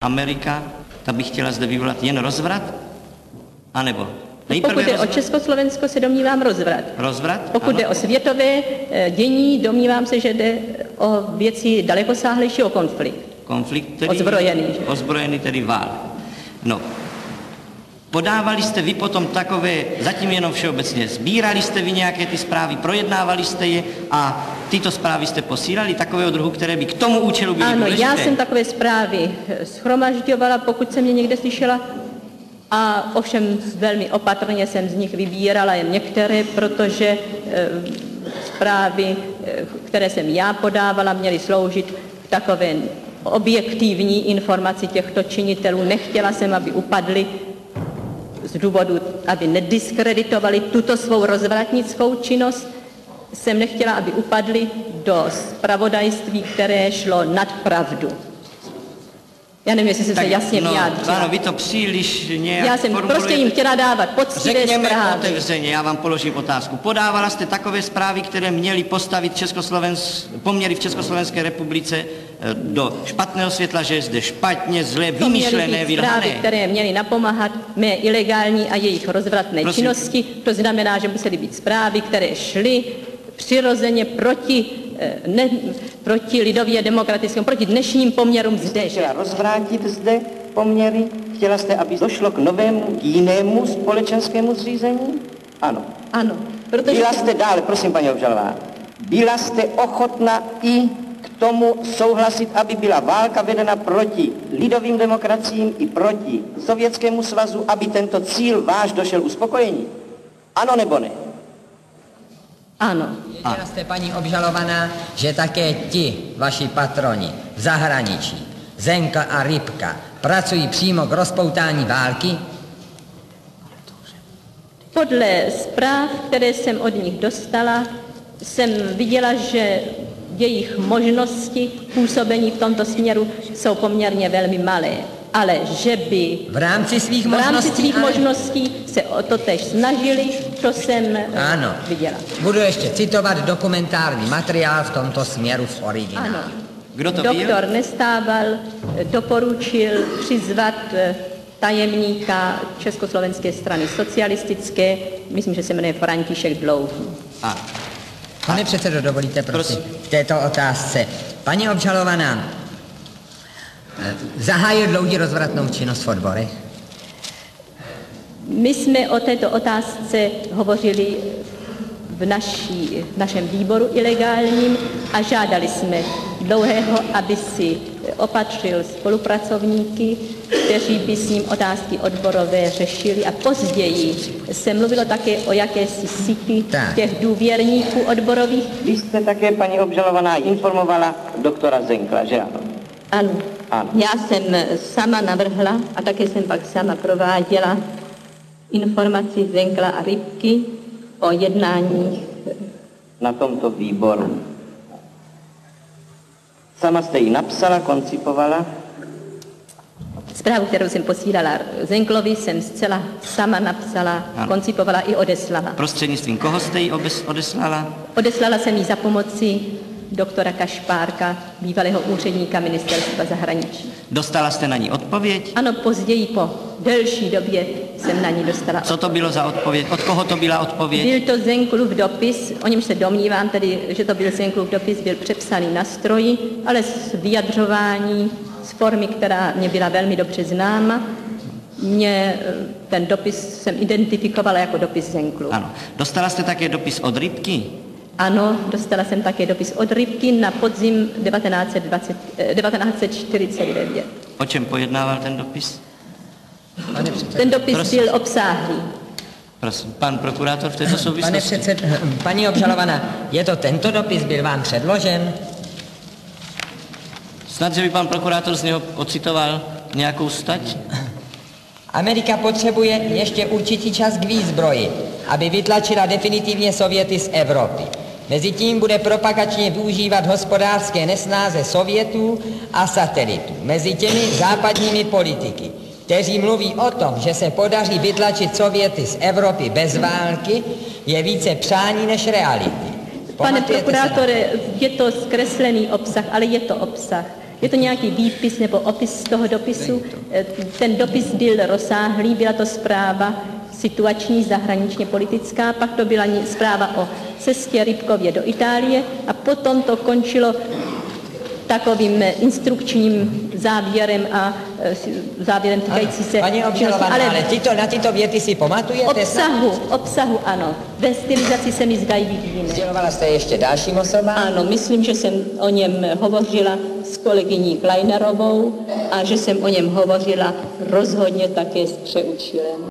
Amerika, ta by chtěla zde vyvolat jen rozvrat? A nebo? Pokud jde o Československo, se domnívám rozvrat. Rozvrat? Pokud jde o světové dění, domnívám se, že jde o věci dalekosáhlejší, o konflikt. Konflikt, tedy ozbrojený. Ozbrojený, tedy válek. No, podávali jste vy potom takové, zatím jenom všeobecně, sbírali jste vy nějaké ty zprávy, projednávali jste je a tyto zprávy jste posílali takového druhu, které by k tomu účelu byly důležité? Ano, já jsem takové zprávy shromažďovala, pokud jsem je někde slyšela, a ovšem velmi opatrně jsem z nich vybírala jen některé, protože zprávy, které jsem já podávala, měly sloužit k takové objektivní informaci těchto činitelů. Nechtěla jsem, aby upadli z důvodu, aby nediskreditovali tuto svou rozvratnickou činnost. Jsem nechtěla, aby upadli do zpravodajství, které šlo nad pravdu. Já nevím, jestli jsem se jasně vyjádřila. Ano, vy to příliš nějak já jsem prostě jim chtěla dávat poctivé zprávy. Řekněme otevřeně, já vám položím otázku. Podávala jste takové zprávy, které měly postavit poměry v Československé republice do špatného světla, že je zde špatně, zlé, vymyšlené, vylhané? Zprávy, které měly napomáhat mé ilegální a jejich rozvratné činnosti. To znamená, že musely být zprávy, které šly přirozeně proti lidově demokratickému, proti dnešním poměrům zde. Chtěla rozvrátit zde poměry? Chtěla jste, aby došlo k novému, jinému společenskému zřízení? Ano. Ano. Protože... Byla jste dále, prosím, paní obžalová, byla jste ochotna i k tomu souhlasit, aby byla válka vedena proti lidovým demokraciím i proti Sovětskému svazu, aby tento cíl váš došel uspokojení? Ano nebo ne? Ano. Věděla jste, paní obžalovaná, že také ti vaši patroni v zahraničí, Zenkl a Ripka, pracují přímo k rozpoutání války? Podle zpráv, které jsem od nich dostala, jsem viděla, že jejich možnosti působení v tomto směru jsou poměrně velmi malé. Ale že by v rámci svých možností se o to tež snažili, to jsem viděla. Budu ještě citovat dokumentární materiál v tomto směru v originálu. Ano. Kdo to byl? Doktor Nestával doporučil přizvat tajemníka Československé strany socialistické, myslím, že se jmenuje František Dlouhý. Pane předsedo, dovolíte prosím k této otázce. Paní obžalovaná, zahájil Dlouhý rozvratnou činnost v odborech? My jsme o této otázce hovořili v našem výboru ilegálním a žádali jsme Dlouhého, aby si opatřil spolupracovníky, kteří by s ním otázky odborové řešili, a později se mluvilo také o jakési síti těch důvěrníků odborových. Vy jste také, paní obžalovaná, informovala doktora Zenkla, že ano? Ano. Já jsem sama navrhla a také jsem pak sama prováděla informaci Zenkla a Ripky o jednáních na tomto výboru. Sama jste ji napsala, koncipovala? Zprávu, kterou jsem posílala Zenklovi, jsem zcela sama napsala, koncipovala i odeslala. Prostřednictvím koho jste ji odeslala? Odeslala jsem ji za pomoci doktora Kašpárka, bývalého úředníka ministerstva zahraničí. Dostala jste na ní odpověď? Ano, později po delší době jsem na ní dostala. Co to bylo za odpověď? Od koho to byla odpověď? Byl to Zenklův dopis, o němž se domnívám tedy, že to byl Zenklův dopis, byl přepsaný na stroji, ale z vyjadřování, z formy, která mě byla velmi dobře známa. Ten dopis jsem identifikovala jako dopis Zenklu. Ano. Dostala jste také dopis od Ripky? Ano, dostala jsem také dopis od Ripky na podzim 1949. O čem pojednával ten dopis? Ten dopis byl obsáhlý. Prosím, pan prokurátor v této souvislosti. Paní obžalovaná, je to tento dopis, byl vám předložen? Snad, že by pan prokurátor z něho ocitoval nějakou stať? Amerika potřebuje ještě určitý čas k výzbroji, aby vytlačila definitivně Sověty z Evropy. Mezitím bude propagačně využívat hospodářské nesnáze Sovětů a satelitů mezi těmi západními politiky, kteří mluví o tom, že se podaří vytlačit Sověty z Evropy bez války, je více přání než reality. Pane prokurátore, je to zkreslený obsah, ale je to obsah. Je to nějaký výpis nebo opis z toho dopisu. Ten dopis byl rozsáhlý, byla to zpráva situační, zahraničně politická, pak to byla zpráva o cestě Rybkově do Itálie a potom to končilo takovým instrukčním závěrem a závěrem týkající se... Paní obžalovaná, ale na tyto věty si pamatujete? Obsahu ano. Ve stylizaci se mi zdají být jiné. Sdělovala jste ještě dalším osobám? Ano, myslím, že jsem o něm hovořila s kolegyní Kleinerovou a že jsem o něm hovořila rozhodně také s Přeučilem.